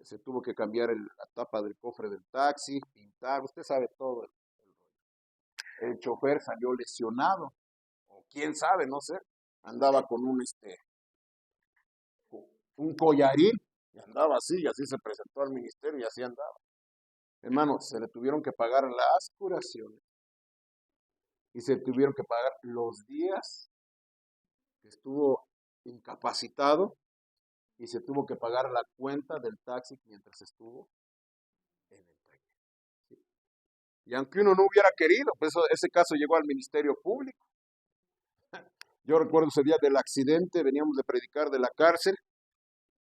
[SPEAKER 1] se tuvo que cambiar la tapa del cofre del taxi, pintar, usted sabe todo el rollo. El chofer salió lesionado, o quién sabe, no sé, andaba con un collarín, y andaba así, y así se presentó al ministerio, y así andaba. Hermano, se le tuvieron que pagar las curaciones, y se tuvieron que pagar los días que estuvo incapacitado, y se tuvo que pagar la cuenta del taxi mientras estuvo en el taxi. ¿Sí? Y aunque uno no hubiera querido, pues ese caso llegó al Ministerio Público. Yo recuerdo ese día del accidente, veníamos de predicar de la cárcel,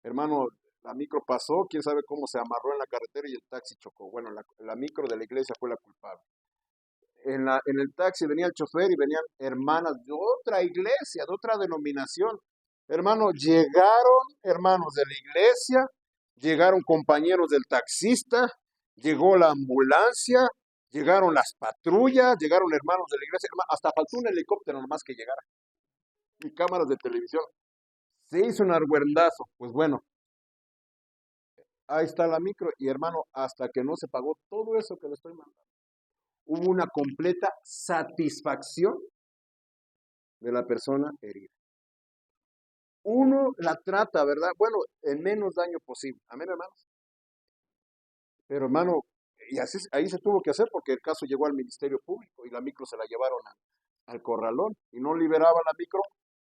[SPEAKER 1] hermano, la micro pasó, quién sabe cómo se amarró en la carretera y el taxi chocó. Bueno, la micro de la iglesia fue la culpable. En el taxi venía el chofer y venían hermanas de otra iglesia, de otra denominación. Hermano, llegaron hermanos de la iglesia, llegaron compañeros del taxista, llegó la ambulancia, llegaron las patrullas, llegaron hermanos de la iglesia, hasta faltó un helicóptero nomás que llegara, y cámaras de televisión. Se hizo un argüendazo. Pues bueno, ahí está la micro, y hermano, hasta que no se pagó todo eso que le estoy mandando, hubo una completa satisfacción de la persona herida. Uno la trata, ¿verdad? Bueno, en menos daño posible. Amén, hermanos. Pero hermano, y así, ahí se tuvo que hacer porque el caso llegó al Ministerio Público y la micro se la llevaron al corralón y no liberaban la micro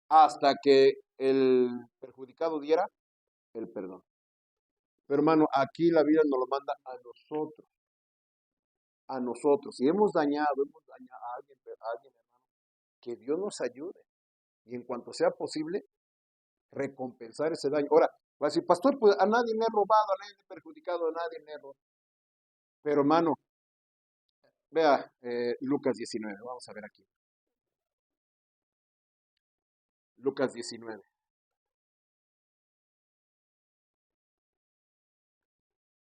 [SPEAKER 1] hasta que el perjudicado diera el perdón. Pero hermano, aquí la vida nos lo manda a nosotros. Si hemos dañado a alguien, hermano, que Dios nos ayude y en cuanto sea posible, recompensar ese daño. Ahora, va a decir, pastor, pues a nadie me he robado, a nadie me he perjudicado, a nadie me he robado. Pero hermano, vea Lucas 19, vamos a ver aquí. Lucas 19.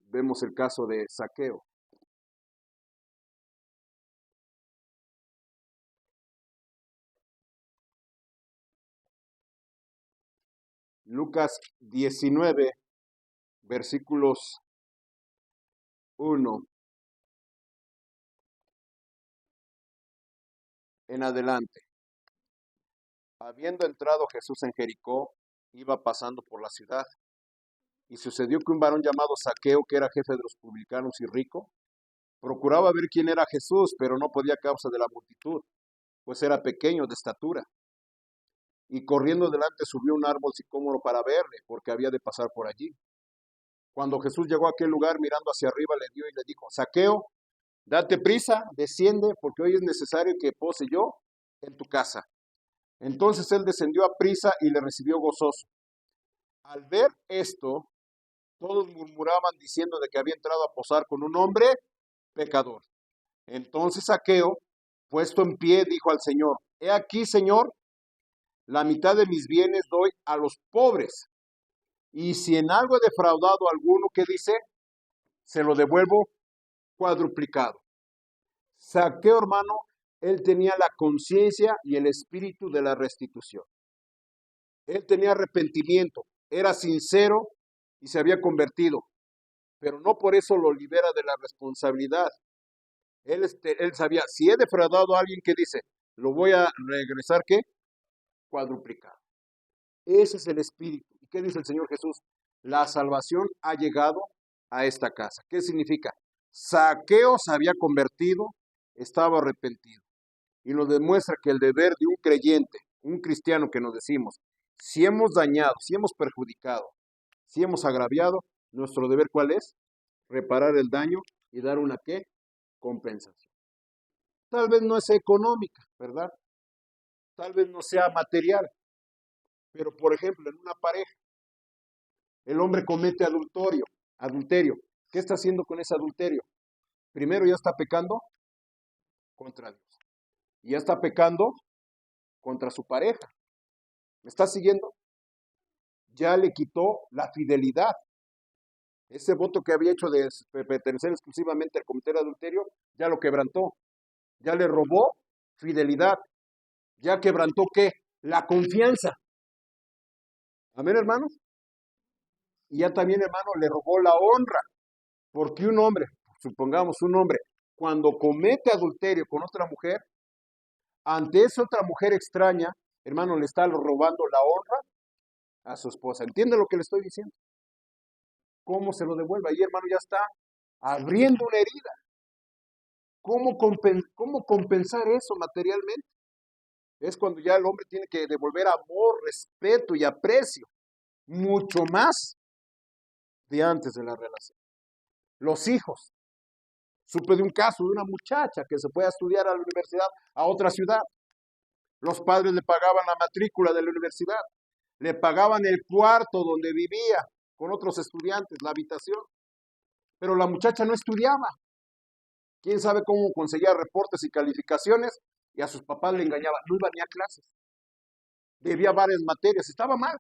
[SPEAKER 1] Vemos el caso de Saqueo. Lucas 19, versículos 1 en adelante. Habiendo entrado Jesús en Jericó, iba pasando por la ciudad. Y sucedió que un varón llamado Zaqueo, que era jefe de los publicanos y rico, procuraba ver quién era Jesús, pero no podía a causa de la multitud, pues era pequeño de estatura. Y corriendo delante subió a un árbol sicómoro para verle, porque había de pasar por allí. Cuando Jesús llegó a aquel lugar, mirando hacia arriba, le dio y le dijo: Zaqueo, date prisa, desciende, porque hoy es necesario que pose yo en tu casa. Entonces él descendió a prisa y le recibió gozoso. Al ver esto, todos murmuraban diciendo de que había entrado a posar con un hombre pecador. Entonces Zaqueo, puesto en pie, dijo al Señor: He aquí, Señor, la mitad de mis bienes doy a los pobres. Y si en algo he defraudado a alguno, ¿qué dice? Se lo devuelvo cuadruplicado. Zaqueo, hermano, él tenía la conciencia y el espíritu de la restitución. Él tenía arrepentimiento, era sincero y se había convertido, pero no por eso lo libera de la responsabilidad. Él sabía, si he defraudado a alguien, que dice, lo voy a regresar, ¿qué? Cuadruplicado. Ese es el espíritu. ¿Y qué dice el Señor Jesús? La salvación ha llegado a esta casa. ¿Qué significa? Zaqueo se había convertido, estaba arrepentido. Y nos demuestra que el deber de un creyente, un cristiano que nos decimos, si hemos dañado, si hemos perjudicado, si hemos agraviado, nuestro deber, ¿cuál es? Reparar el daño y dar una, ¿qué? Compensación. Tal vez no es económica, ¿verdad? Tal vez no sea material. Pero, por ejemplo, en una pareja, el hombre comete adulterio. ¿Qué está haciendo con ese adulterio? Primero ya está pecando contra Dios. Y ya está pecando contra su pareja. ¿Me está siguiendo? Ya le quitó la fidelidad. Ese voto que había hecho de pertenecer exclusivamente al cometer adulterio, ya lo quebrantó. Ya le robó fidelidad. Ya quebrantó, ¿qué? La confianza. Amén, hermanos. Y ya también, hermano, le robó la honra. Porque un hombre, supongamos un hombre, cuando comete adulterio con otra mujer, ante esa otra mujer extraña, hermano, le está robando la honra a su esposa. ¿Entiende lo que le estoy diciendo? ¿Cómo se lo devuelve? Ahí, hermano, ya está abriendo una herida. ¿Cómo compensar eso materialmente? Es cuando ya el hombre tiene que devolver amor, respeto y aprecio, mucho más de antes de la relación. Los hijos. Supe de un caso de una muchacha que se fue a estudiar a la universidad a otra ciudad. Los padres le pagaban la matrícula de la universidad, le pagaban el cuarto donde vivía con otros estudiantes, la habitación, pero la muchacha no estudiaba. ¿Quién sabe cómo conseguía reportes y calificaciones? Y a sus papás le engañaba, no iba ni a clases. Debía varias materias, estaba mal.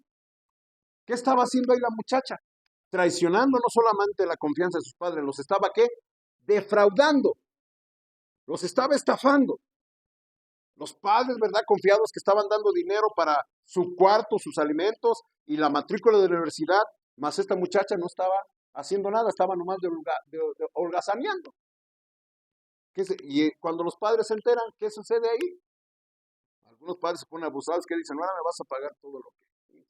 [SPEAKER 1] ¿Qué estaba haciendo ahí la muchacha? Traicionando no solamente la confianza de sus padres, los estaba, ¿qué? Defraudando, los estaba estafando. Los padres, ¿verdad? Confiados que estaban dando dinero para su cuarto, sus alimentos y la matrícula de la universidad, más esta muchacha no estaba haciendo nada, estaba nomás de holgazaneando. Y cuando los padres se enteran, ¿qué sucede ahí? Algunos padres se ponen abusados que dicen, ahora me vas a pagar todo lo que...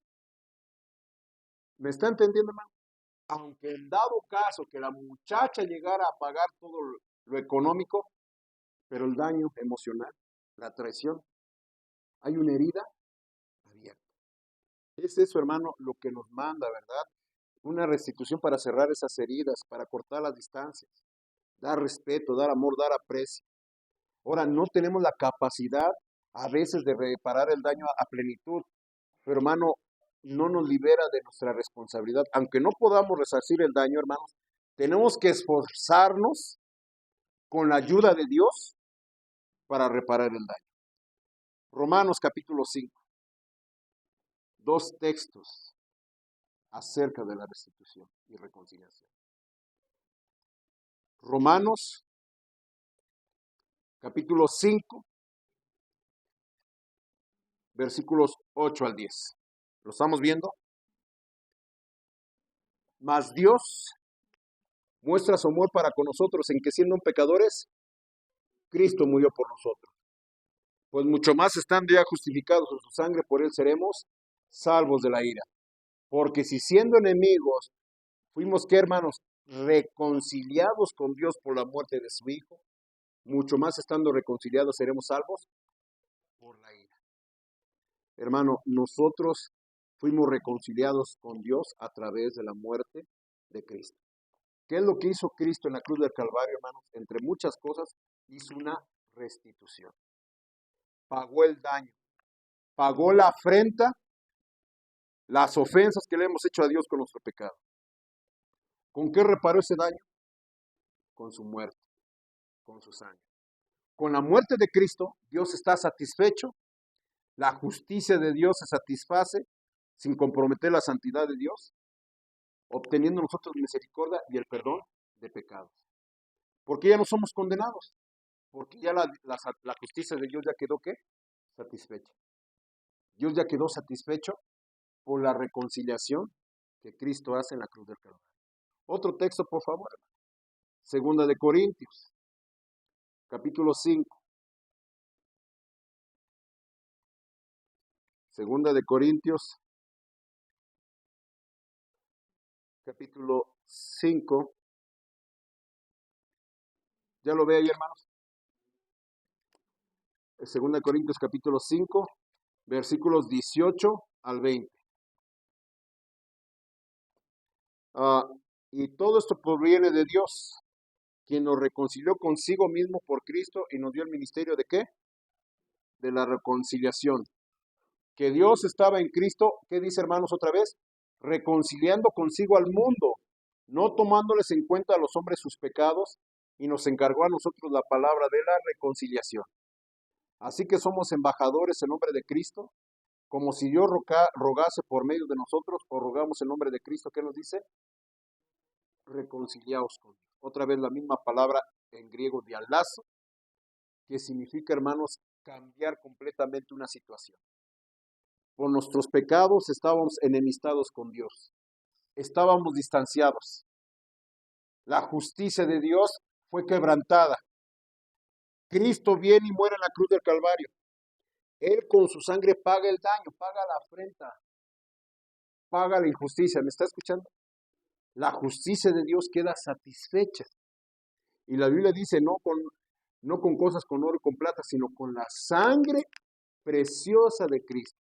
[SPEAKER 1] ¿Me está entendiendo, hermano? Aunque en dado caso que la muchacha llegara a pagar todo lo económico, pero el daño emocional, la traición, hay una herida abierta. Es eso, hermano, lo que nos manda, ¿verdad? Una restitución para cerrar esas heridas, para cortar las distancias, dar respeto, dar amor, dar aprecio. Ahora, no tenemos la capacidad a veces de reparar el daño a plenitud, pero hermano, no nos libera de nuestra responsabilidad. Aunque no podamos resarcir el daño, hermanos, tenemos que esforzarnos con la ayuda de Dios para reparar el daño. Romanos capítulo 5. Dos textos acerca de la restitución y reconciliación. Romanos capítulo 5, versículos 8 al 10. ¿Lo estamos viendo? Mas Dios muestra su amor para con nosotros en que siendo pecadores, Cristo murió por nosotros. Pues mucho más estando ya justificados en su sangre, por él seremos salvos de la ira. Porque si siendo enemigos, fuimos que hermanos, reconciliados con Dios por la muerte de su Hijo, mucho más estando reconciliados seremos salvos por la ira. Hermano, nosotros fuimos reconciliados con Dios a través de la muerte de Cristo. ¿Qué es lo que hizo Cristo en la cruz del Calvario, hermanos? Entre muchas cosas, hizo una restitución. Pagó el daño, pagó la afrenta, las ofensas que le hemos hecho a Dios con nuestro pecado. ¿Con qué reparó ese daño? Con su muerte, con su sangre. Con la muerte de Cristo, Dios está satisfecho, la justicia de Dios se satisface sin comprometer la santidad de Dios, obteniendo nosotros misericordia y el perdón de pecados. Porque ya no somos condenados, porque ya la justicia de Dios ya quedó, ¿qué? Satisfecha. Dios ya quedó satisfecho por la reconciliación que Cristo hace en la cruz del Calvario. Otro texto, por favor. Segunda de Corintios, capítulo 5. Segunda de Corintios, capítulo 5. ¿Ya lo ve ahí, hermanos? Segunda de Corintios, capítulo 5, versículos 18 al 20. Y todo esto proviene de Dios, quien nos reconcilió consigo mismo por Cristo y nos dio el ministerio de ¿qué? De la reconciliación. Que Dios estaba en Cristo, ¿qué dice, hermanos, otra vez? Reconciliando consigo al mundo, no tomándoles en cuenta a los hombres sus pecados, y nos encargó a nosotros la palabra de la reconciliación. Así que somos embajadores en nombre de Cristo, como si Dios rogase por medio de nosotros, o rogamos en nombre de Cristo. ¿Qué nos dice? Reconciliaos con Dios. Otra vez la misma palabra en griego dialazo, que significa, hermanos, cambiar completamente una situación. Por nuestros pecados estábamos enemistados con Dios, estábamos distanciados. La justicia de Dios fue quebrantada. Cristo viene y muere en la cruz del Calvario. Él con su sangre paga el daño, paga la afrenta, paga la injusticia. ¿Me está escuchando? La justicia de Dios queda satisfecha. Y la Biblia dice, no con cosas con oro y con plata, sino con la sangre preciosa de Cristo.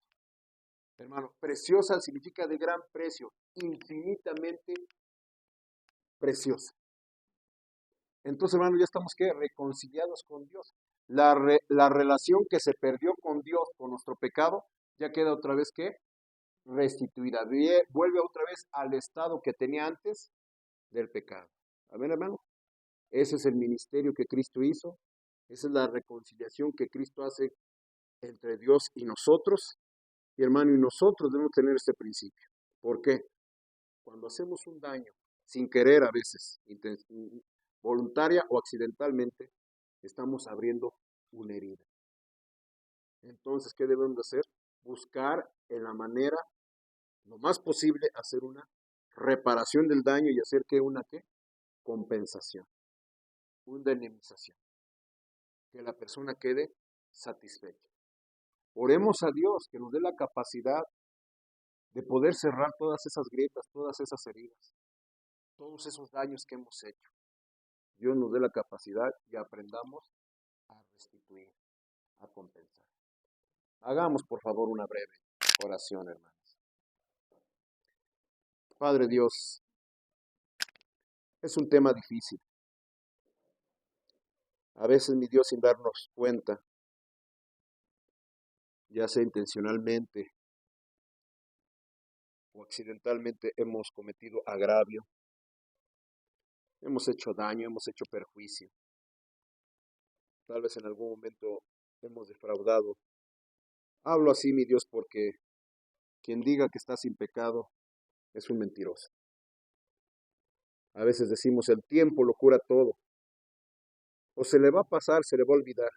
[SPEAKER 1] Hermano, preciosa significa de gran precio, infinitamente preciosa. Entonces, hermano, ya estamos ¿qué? Reconciliados con Dios. La relación que se perdió con Dios por nuestro pecado, ya queda otra vez ¿qué? Restituida. Vuelve otra vez al estado que tenía antes del pecado. Amén, hermano. Ese es el ministerio que Cristo hizo. Esa es la reconciliación que Cristo hace entre Dios y nosotros. Y hermano, y nosotros debemos tener este principio. ¿Por qué? Cuando hacemos un daño, sin querer a veces, voluntaria o accidentalmente, estamos abriendo una herida. Entonces, ¿qué debemos de hacer? Buscar en la manera, lo más posible, hacer una reparación del daño y hacer que una ¿qué? Compensación, una indemnización, que la persona quede satisfecha. Oremos a Dios que nos dé la capacidad de poder cerrar todas esas grietas, todas esas heridas, todos esos daños que hemos hecho. Dios nos dé la capacidad y aprendamos a restituir, a compensar. Hagamos, por favor, una breve oración, hermanos. Padre Dios, es un tema difícil. A veces, mi Dios, sin darnos cuenta, ya sea intencionalmente o accidentalmente, hemos cometido agravio, hemos hecho daño, hemos hecho perjuicio. Tal vez en algún momento hemos defraudado. Hablo así, mi Dios, porque quien diga que está sin pecado es un mentiroso. A veces decimos, el tiempo lo cura todo. O se le va a pasar, se le va a olvidar.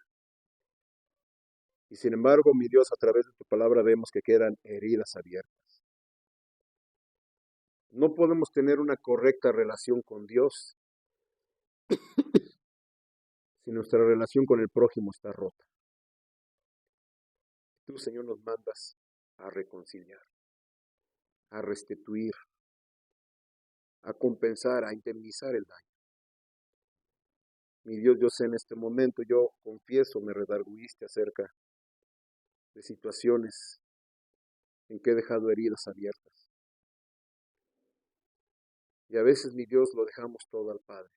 [SPEAKER 1] Y sin embargo, mi Dios, a través de tu palabra vemos que quedan heridas abiertas. No podemos tener una correcta relación con Dios si nuestra relación con el prójimo está rota. Tú, Señor, nos mandas a reconciliar, a restituir, a compensar, a indemnizar el daño. Mi Dios, yo sé en este momento, yo confieso, me redargüiste acerca de situaciones en que he dejado heridas abiertas. Y a veces, mi Dios, lo dejamos todo al Padre.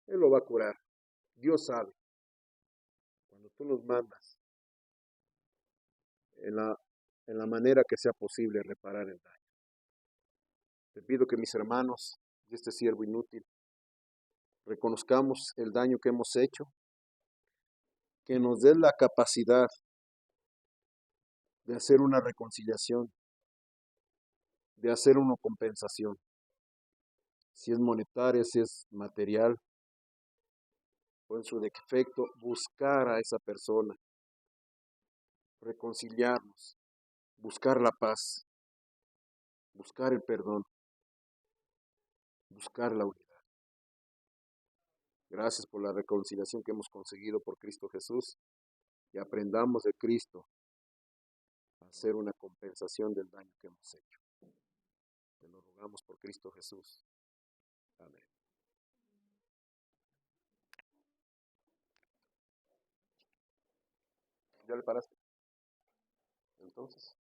[SPEAKER 1] Él lo va a curar. Dios sabe. Cuando tú nos mandas, en la manera que sea posible, reparar el daño. Te pido que mis hermanos y este siervo inútil reconozcamos el daño que hemos hecho, que nos des la capacidad de hacer una reconciliación, de hacer una compensación, si es monetaria, si es material, o en su defecto, buscar a esa persona, reconciliarnos, buscar la paz, buscar el perdón, buscar la unidad. Gracias por la reconciliación que hemos conseguido por Cristo Jesús y aprendamos de Cristo a hacer una compensación del daño que hemos hecho. Te lo rogamos por Cristo Jesús. Amén. ¿Ya le paraste? Entonces.